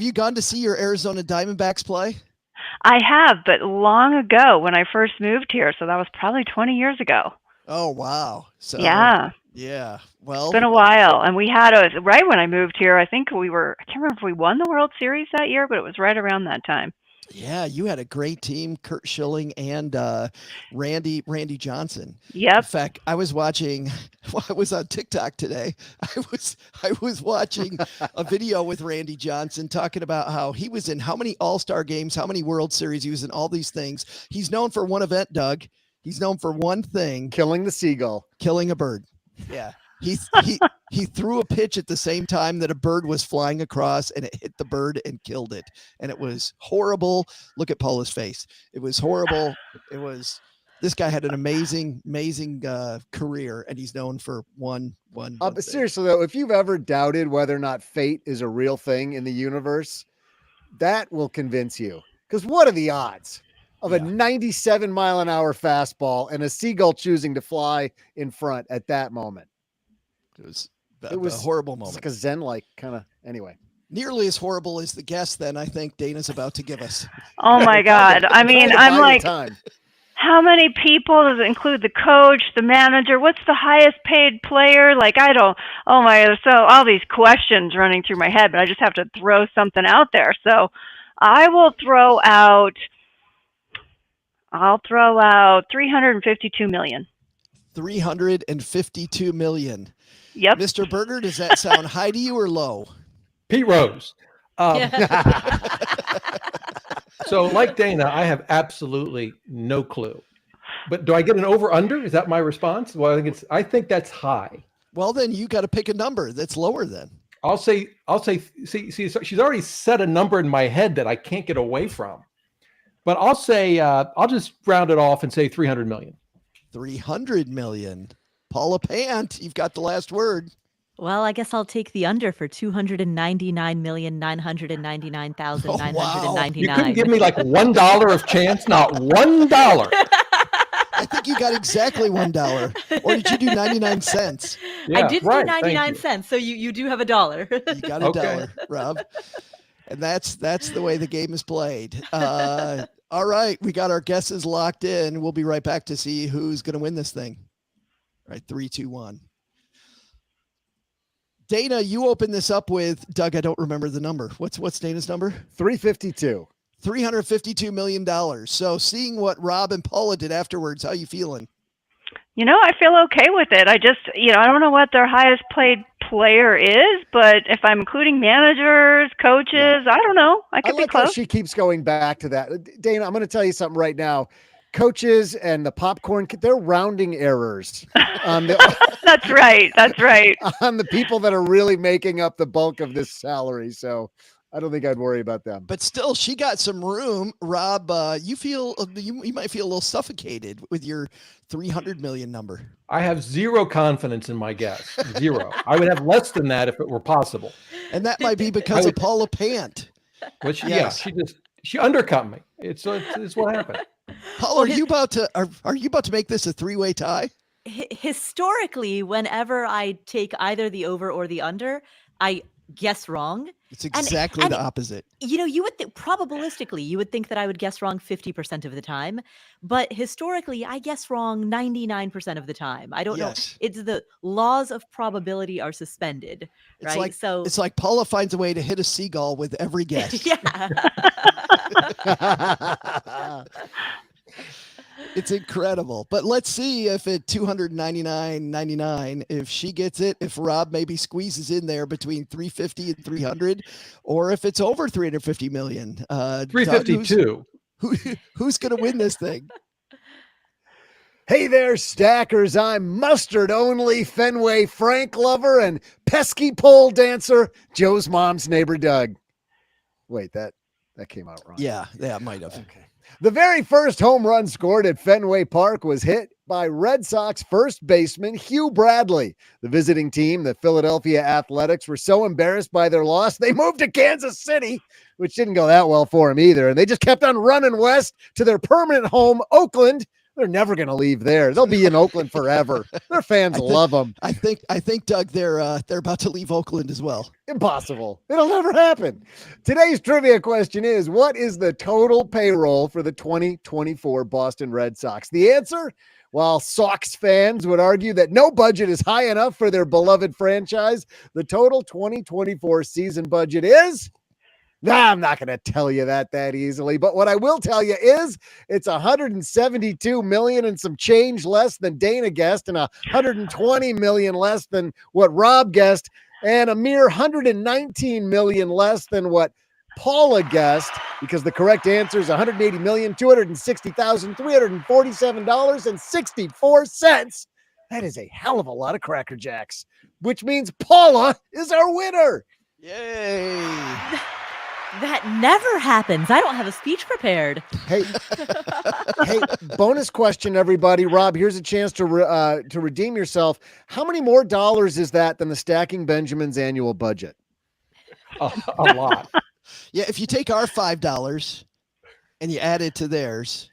you gone to see your Arizona Diamondbacks play? I have, but long ago when I first moved here. So that was probably 20 years ago. Oh, wow. So Yeah. Yeah. Well, It's been a while. And we had right when I moved here, I think I can't remember if we won the World Series that year, but it was right around that time. yeah, you had a great team, Kurt Schilling and Randy Johnson. In Yep. fact, I was watching. I was on TikTok today. I was watching a video with Randy Johnson talking about how he was in how many All-Star games, how many World Series. He was in all these things. He's known for one event, Doug. He's known for one thing: Killing the seagull. killing a bird. Yeah. He threw a pitch at the same time that a bird was flying across, and it hit the bird and killed it. And it was horrible. Look at Paula's face. It was horrible. This guy had an amazing career, and he's known for one But thing. seriously though, if you've ever doubted whether or not fate is a real thing in the universe, that will convince you. Because what are the odds of a 97-mile-an-hour fastball and a seagull choosing to fly in front at that moment? It was It was a horrible It's moment. like a Zen-like kind of. Anyway, Nearly as horrible as the guest then I think Dana's about to give us. Oh my God. I mean, Trying to I'm buy you like, time. how many people does it include? The coach, the manager? What's the highest paid player? Oh my God. So all these questions running through my head, but I just have to throw something out there. So I'll throw out 352 million. 352 million. Yep. Mr. Berger, does that sound high to you or low? Pete Rose. Yeah. So like Dana, I have absolutely no clue. But do I get an over under? Is that my response? Well, I think that's high. Well, then you got to pick a number that's lower then. I'll say, see, so she's already set a number in my head that I can't get away from. But I'll say, I'll just round it off and say 300 million. 300 million. Paula Pant, you've got the last word. Well, I guess I'll take the under for 299,999,999. You couldn't give me like $1 of chance, not $1. I think you got exactly $1. Or did you do 99 cents? Yeah, I did right, do thank 99 you. cents, so you do have $1. You got a Okay. dollar, Rob. And that's the way the game is played. All right, we got our guesses locked in. We'll be right back to see who's going to win this thing. All right, 3, 2, 1. Dana, you open this up with, Doug, I don't remember the number. What's Dana's number? 352. $352 million. So seeing what Rob and Paula did afterwards, how you feeling? I feel okay with it. I just, I don't know what their highest paid player is, but if I'm including managers, coaches, I don't know. I could be like how close. she keeps going back to that. Dana, I'm going to tell you something right now. Coaches and the popcorn, they're rounding errors. That's right. That's right. On the people that are really making up the bulk of this salary. So I don't think I'd worry about them. But still, she got some room. Rob, you might feel a little suffocated with your 300 million number. I have zero confidence in my guess. Zero. I would have less than that if it were possible. And that might be because of Paula Pant. Which, Yes. she undercut me. It's what happened. Paula, are you about to make this a 3-way tie? Historically, whenever I take either the over or the under, I guess wrong. It's exactly and the opposite. You would probabilistically, you would think that I would guess wrong 50% of the time, but historically, I guess wrong 99% of the time. I don't know. It's the laws of probability are suspended, right? It's like Paula finds a way to hit a seagull with every guess. Yeah. It's incredible. But let's see if at $299.99, if she gets it, if Rob maybe squeezes in there between 350 and 300, or if it's over 350 million. 352. Who's going to win this thing? Hey there, stackers. I'm mustard only Fenway Frank lover and pesky pole dancer, Joe's mom's neighbor, Doug. Wait, that That came out wrong. Yeah, it might have. Okay. The very first home run scored at Fenway Park was hit by Red Sox first baseman Hugh Bradley. The visiting team, the Philadelphia Athletics, were so embarrassed by their loss, they moved to Kansas City, which didn't go that well for them either. And they just kept on running west to their permanent home, Oakland. They're never going to leave there. They'll be in Oakland forever. Their fans love them. I think, Doug, they're about to leave Oakland as well. Impossible. It'll never happen. Today's trivia question is, what is the total payroll for the 2024 Boston Red Sox? The answer, while Sox fans would argue that no budget is high enough for their beloved franchise, the total 2024 season budget is... I'm not going to tell you that easily, but what I will tell you is it's 172 million and some change less than Dana guessed, and 120 million less than what Rob guessed, and a mere 119 million less than what Paula guessed, because the correct answer is $180,260,347.64. That is a hell of a lot of Cracker Jacks, which means Paula is our winner. Yay. That never happens. I don't have a speech prepared. Hey, bonus question, everybody. Rob, here's a chance to redeem yourself. How many more dollars is that than the Stacking Benjamins annual budget? A lot. Yeah, if you take our $5 and you add it to theirs,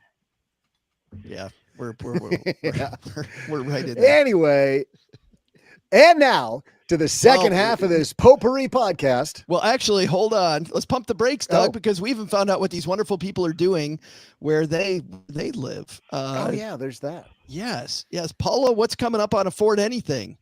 yeah, we're right in there. Anyway, and now to the second half of this potpourri podcast. Well, actually, hold on. Let's pump the brakes, Doug, because we even found out what these wonderful people are doing where they live. There's that. Yes. Paula, what's coming up on Afford Anything?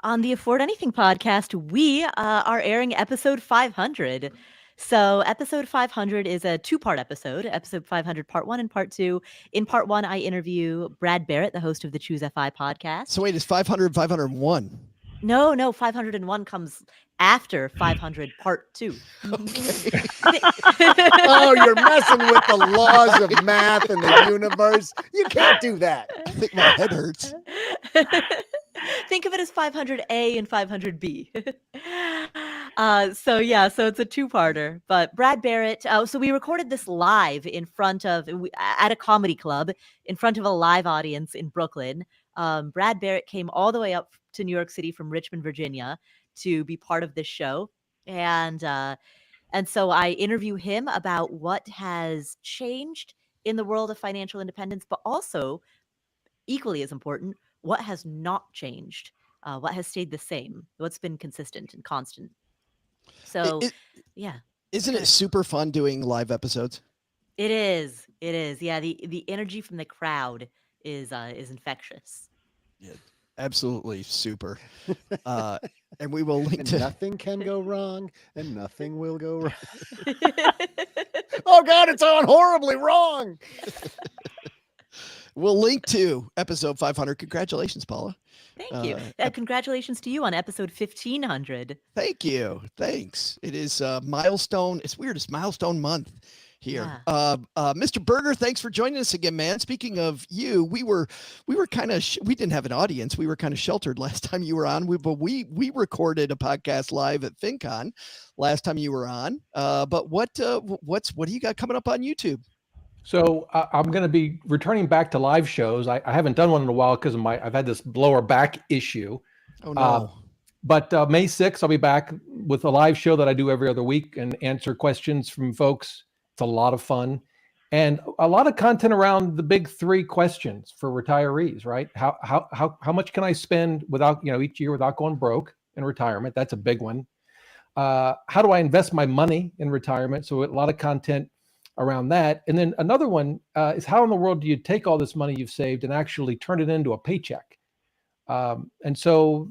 On the Afford Anything podcast, we are airing episode 500. So episode 500 is a two-part episode, episode 500, part 1 and part 2. In part 1, I interview Brad Barrett, the host of the Choose FI podcast. So wait, is 500 501? No, 501 comes after 500 part 2. Okay. Oh, you're messing with the laws of math and the universe. You can't do that. I think my head hurts. Think of it as 500A and 500B. So it's a two-parter. But Brad Barrett, so we recorded this live at a comedy club in front of a live audience in Brooklyn. Brad Barrett came all the way up to New York City from Richmond, Virginia, to be part of this show. And so I interview him about what has changed in the world of financial independence, but also, equally as important, what has not changed, what has stayed the same, what's been consistent and constant. So, yeah. Isn't it super fun doing live episodes? It is. Yeah, the energy from the crowd is infectious. Yeah, absolutely super. And we will link and to nothing can go wrong and nothing will go wrong. Oh God, it's on horribly wrong. We'll link to episode 500. Congratulations, Paula. Thank you. Congratulations to you on episode 1500. Thank you. Thanks. It is milestone. It's weird. It's milestone month here. Yeah. Mr. Berger, thanks for joining us again, man. Speaking of you, we were kind of, we didn't have an audience. We were kind of sheltered last time you were on. But we recorded a podcast live at FinCon last time you were on. But what do you got coming up on YouTube? So I'm going to be returning back to live shows. I haven't done one in a while because I've had this lower back issue. Oh no! But May 6th, I'll be back with a live show that I do every other week and answer questions from folks. It's a lot of fun and a lot of content around the big 3 questions for retirees. Right? How much can I spend without each year without going broke in retirement? That's a big one. How do I invest my money in retirement? So a lot of content around that. And then another one is how in the world do you take all this money you've saved and actually turn it into a paycheck? And so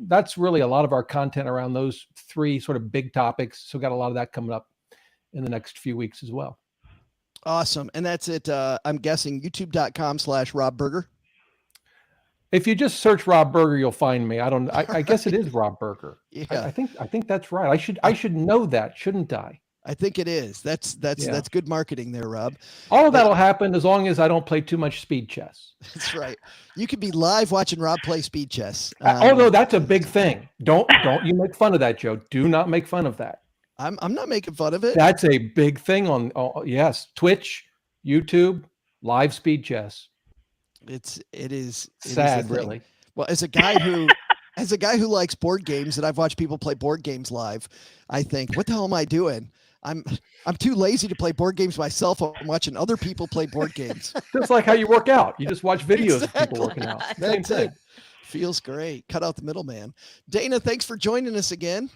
that's really a lot of our content around those 3 sort of big topics. So got a lot of that coming up in the next few weeks as well. Awesome. And that's it. I'm guessing youtube.com/Rob Berger. If you just search Rob Berger, you'll find me. I guess it is Rob Berger. Yeah. I think that's right. I should know that, shouldn't I? I think it is. That's good marketing there, Rob. All of that'll happen as long as I don't play too much speed chess. That's right. You could be live watching Rob play speed chess. Although that's a big thing. Don't you make fun of that, Joe. Do not make fun of that. I'm not making fun of it. That's a big thing on, yes, Twitch, YouTube, live speed chess. It is Sad, the thing. really. Well, as a guy who likes board games and I've watched people play board games live, I think, what the hell am I doing? I'm too lazy to play board games myself. I'm watching other people play board games. Just like how you work out. You just watch videos of people working out. Same That's thing. it. Feels great. Cut out the middleman. Dana, thanks for joining us again.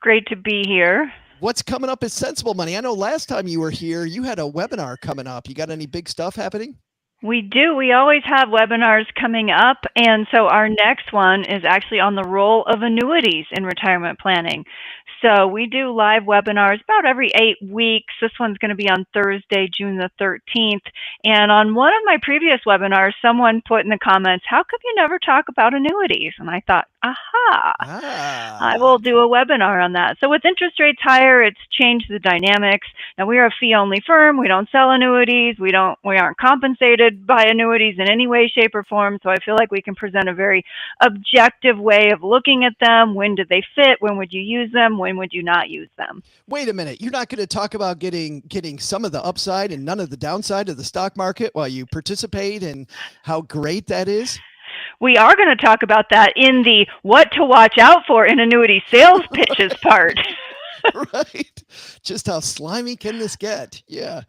Great to be here. What's coming up is Sensible Money. I know last time you were here, you had a webinar coming up. You got any big stuff happening? We do. We always have webinars coming up. And so our next one is actually on the role of annuities in retirement planning. So we do live webinars about every 8 weeks. This one's going to be on Thursday, June the 13th. And on one of my previous webinars, someone put in the comments, how come you never talk about annuities? And I thought, I will do a webinar on that. So with interest rates higher, it's changed the dynamics. Now we are a fee-only firm. We don't sell annuities. We aren't compensated by annuities in any way, shape, or form. So I feel like we can present a very objective way of looking at them. When do they fit? When would you use them? When would you not use them? Wait a minute. You're not going to talk about getting some of the upside and none of the downside of the stock market while you participate and how great that is? We are going to talk about that in the what to watch out for in annuity sales pitches part. Right. Just how slimy can this get? Yeah,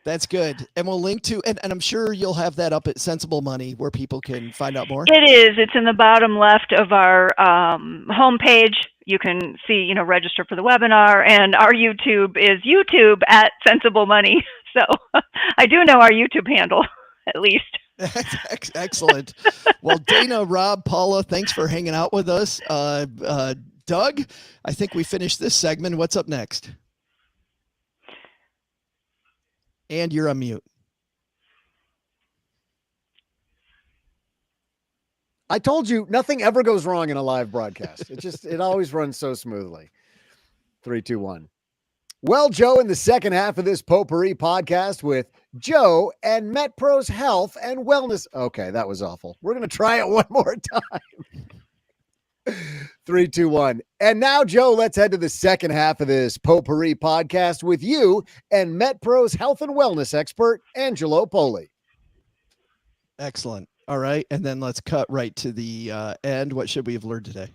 that's good. And we'll link to, and I'm sure you'll have that up at Sensible Money where people can find out more. It is. It's in the bottom left of our homepage. You can see, register for the webinar, and our YouTube is YouTube at Sensible Money. So I do know our YouTube handle, at least. Excellent. Well, Dana, Rob, Paula, thanks for hanging out with us. Doug, I think we finished this segment. What's up next? And you're on mute. I told you nothing ever goes wrong in a live broadcast. It always runs so smoothly. 3, 2, 1. Well, Joe, in the second half of this potpourri podcast with Joe and MetPro's Health and Wellness. Okay, that was awful. We're going to try it one more time. 3, 2, 1. And now, Joe, let's head to the second half of this potpourri podcast with you and MetPro's Health and Wellness expert, Angelo Poli. Excellent. All right. And then let's cut right to the end. What should we have learned today?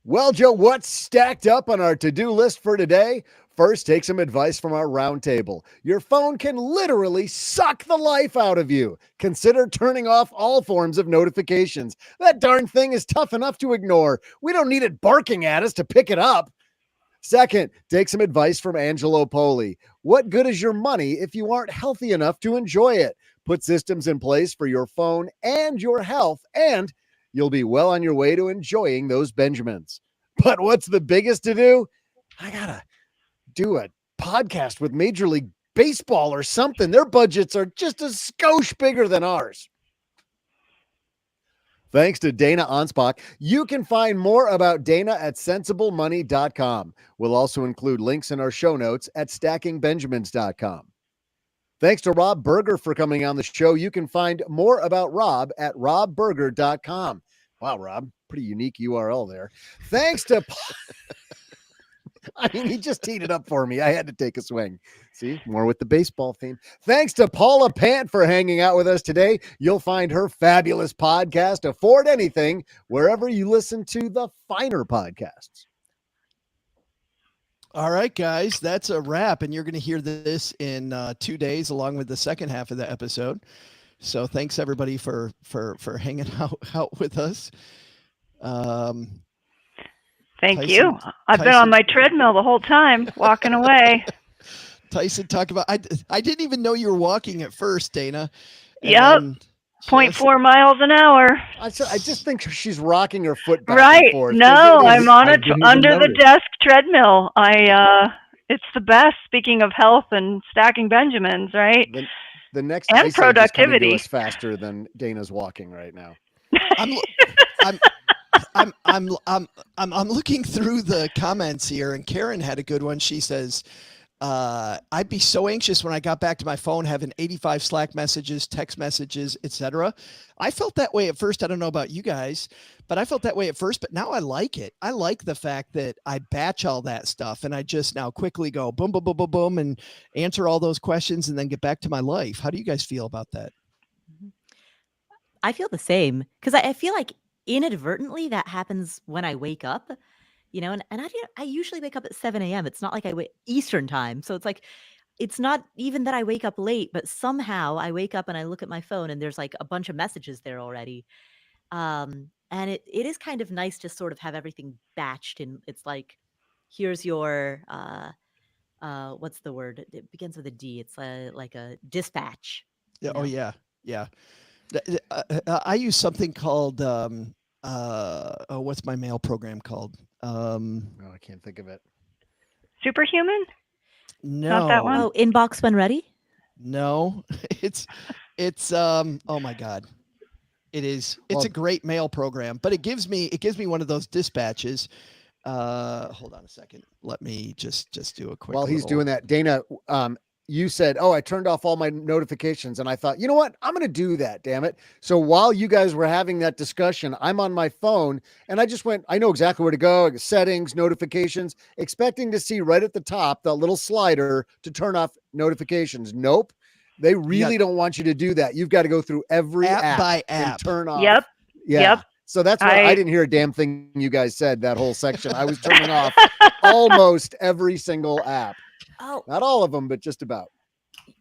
Well, Joe, what's stacked up on our to-do list for today? First, take some advice from our roundtable. Your phone can literally suck the life out of you. Consider turning off all forms of notifications. That darn thing is tough enough to ignore. We don't need it barking at us to pick it up. Second, take some advice from Angelo Poli. What good is your money if you aren't healthy enough to enjoy it? Put systems in place for your phone and your health, and you'll be well on your way to enjoying those Benjamins. But what's the biggest to do? I gotta do a podcast with Major League Baseball or something. Their budgets are just a skosh bigger than ours. Thanks to Dana Anspach. You can find more about Dana at sensiblemoney.com. We'll also include links in our show notes at stackingbenjamins.com. Thanks to Rob Berger for coming on the show. You can find more about Rob at robberger.com. Wow, Rob, pretty unique URL there. Thanks to... he just teed it up for me. I had to take a swing. See, more with the baseball theme. Thanks to Paula Pant for hanging out with us today. You'll find her fabulous podcast, Afford Anything, wherever you listen to the finer podcasts. All right, guys, that's a wrap. And you're going to hear this in 2 days, along with the second half of the episode. So thanks everybody for hanging out with us. Thank you. I've been on my treadmill the whole time, walking away. Tyson, talk about, I didn't even know you were walking at first, Dana. Yep. 0.4 miles an hour. I just think she's rocking her foot back right. and forth. No, I'm on a under the desk treadmill. It's the best. Speaking of health and stacking Benjamins, right? The next and ice age productivity is faster than Dana's walking right now. I'm looking through the comments here, and Karen had a good one. She says, I'd be so anxious when I got back to my phone, having 85 Slack messages, text messages, etc. I felt that way at first. I don't know about you guys, but I felt that way at first, but now I like it. I like the fact that I batch all that stuff and I just now quickly go boom, boom, boom, boom, boom, and answer all those questions and then get back to my life. How do you guys feel about that? I feel the same because I feel like inadvertently that happens when I wake up, and I usually wake up at 7 a.m. It's not like I wake Eastern time. So it's like, it's not even that I wake up late, but somehow I wake up and I look at my phone and there's like a bunch of messages there already. And it is kind of nice to sort of have everything batched, and it's like, here's your what's the word? It begins with a D. It's like a dispatch. Yeah. you Oh know? yeah. Yeah. I use something called what's my mail program called? Oh, I can't think of it. Superhuman? No, Not that one? Oh, inbox when ready. no, it's oh my God. It's Well- a great mail program, but it gives me one of those dispatches. Hold on a second. Let me just do a quick. While he's little- doing that, Dana, you said, "Oh, I turned off all my notifications," and I thought, you know what? I'm going to do that. Damn it! So while you guys were having that discussion, I'm on my phone, and I just went. I know exactly where to go. Settings, notifications, expecting to see right at the top the little slider to turn off notifications. Nope. They really don't want you to do that. You've got to go through every app by and app. turn off. Yep. Yeah. Yep. So that's why I I- didn't hear a damn thing you guys said that whole section. I was turning off almost every single app. Oh, Not all of them, but just about.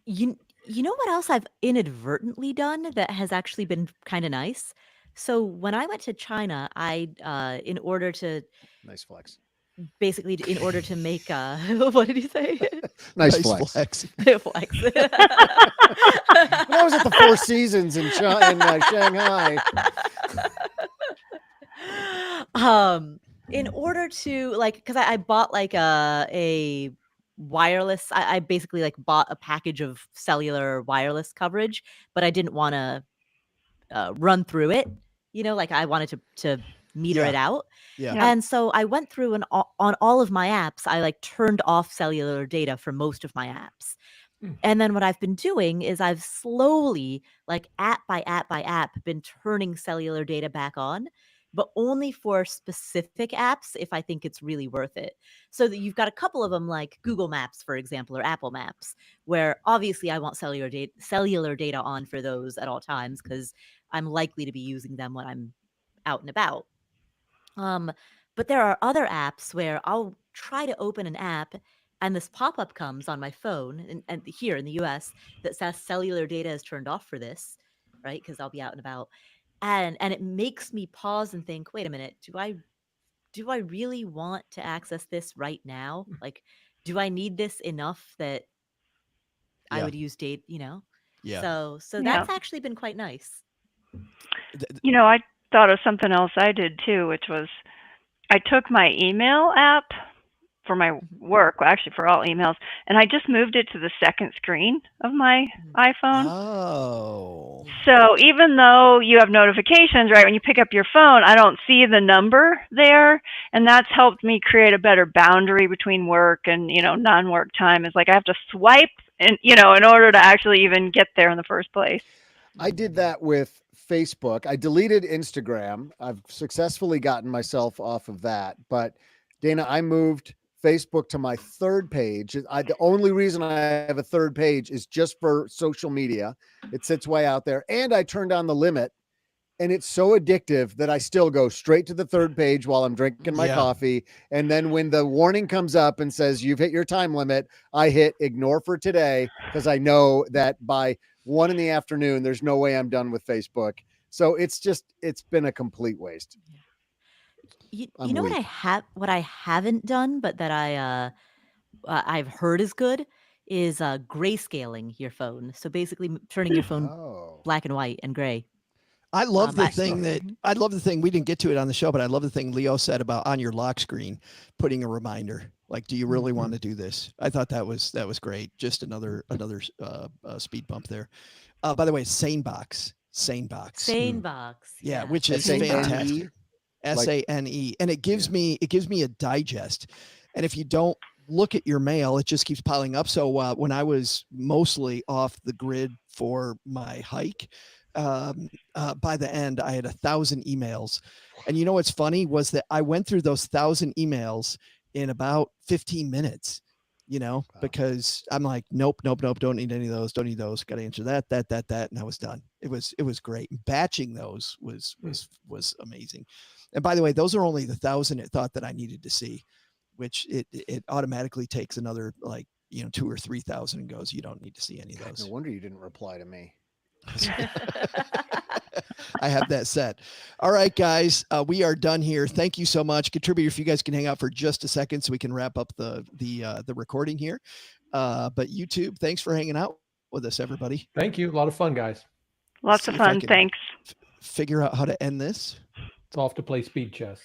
you know what else I've inadvertently done that has actually been kind of nice? So when I went to China, in order to Nice flex. basically in order to make what did he say? Nice flex. flex. Flex. When I was at the Four Seasons in Shanghai. In order to because I bought like a wireless. I basically like bought a package of cellular wireless coverage, but I didn't want to run through it. Like I wanted to meter Yeah. it out. Yeah. Yeah. And so I went through and on all of my apps, I like turned off cellular data for most of my apps. And then what I've been doing is I've slowly, like app by app, been turning cellular data back on, but only for specific apps if I think it's really worth it. So that you've got a couple of them like Google Maps, for example, or Apple Maps, where obviously I want cellular data on for those at all times because I'm likely to be using them when I'm out and about. But there are other apps where I'll try to open an app and this pop-up comes on my phone and here in the US that says cellular data is turned off for this, right? Because I'll be out and about. And it makes me pause and think, wait a minute, do I really want to access this right now? Like, do I need this enough that I Yeah. would use data, Yeah. So Yeah. that's actually been quite nice. I thought of something else I did too, which was I took my email app for my work, well, actually for all emails, and I just moved it to the second screen of my iPhone. Oh. So even though you have notifications, right, when you pick up your phone, I don't see the number there. And that's helped me create a better boundary between work and, non-work time. It's like I have to swipe and, in order to actually even get there in the first place. I did that with Facebook. I deleted Instagram. I've successfully gotten myself off of that. But Dana, I moved Facebook to my third page. The only reason I have a third page is just for social media. It sits way out there. And I turned on the limit. And it's so addictive that I still go straight to the third page while I'm drinking my coffee. And then when the warning comes up and says, you've hit your time limit, I hit ignore for today because I know that by 1 p.m, there's no way I'm done with Facebook. So it's been a complete waste. You know what I haven't done, but that I've heard is good is grayscaling your phone. So basically turning your phone black and white and gray. I love the thing we didn't get to it on the show, but I love the thing Leo said about on your lock screen, putting a reminder. Like, do you really want to do this? I thought that was great. Just another speed bump there. By the way, SaneBox. Yeah, which is fantastic. SANE, and it gives me a digest. And if you don't look at your mail, it just keeps piling up. So when I was mostly off the grid for my hike, by the end, I had 1,000 emails. And you know what's funny was that I went through those 1,000 emails in about 15 minutes, because I'm like, nope, don't need any of those, don't need those. Got to answer that, and I was done. It was great. Batching those was amazing. And by the way, those are only the 1,000 it thought that I needed to see, which it automatically takes another 2,000 or 3,000 and goes, you don't need to see any of those. No wonder you didn't reply to me. I have that set. All right, guys, we are done here. Thank you so much. Contributor, if you guys can hang out for just a second so we can wrap up the recording here. But YouTube, thanks for hanging out with us, everybody. Thank you. A lot of fun, guys. Lots of fun. Thanks. Figure out how to end this. It's off to play speed chess.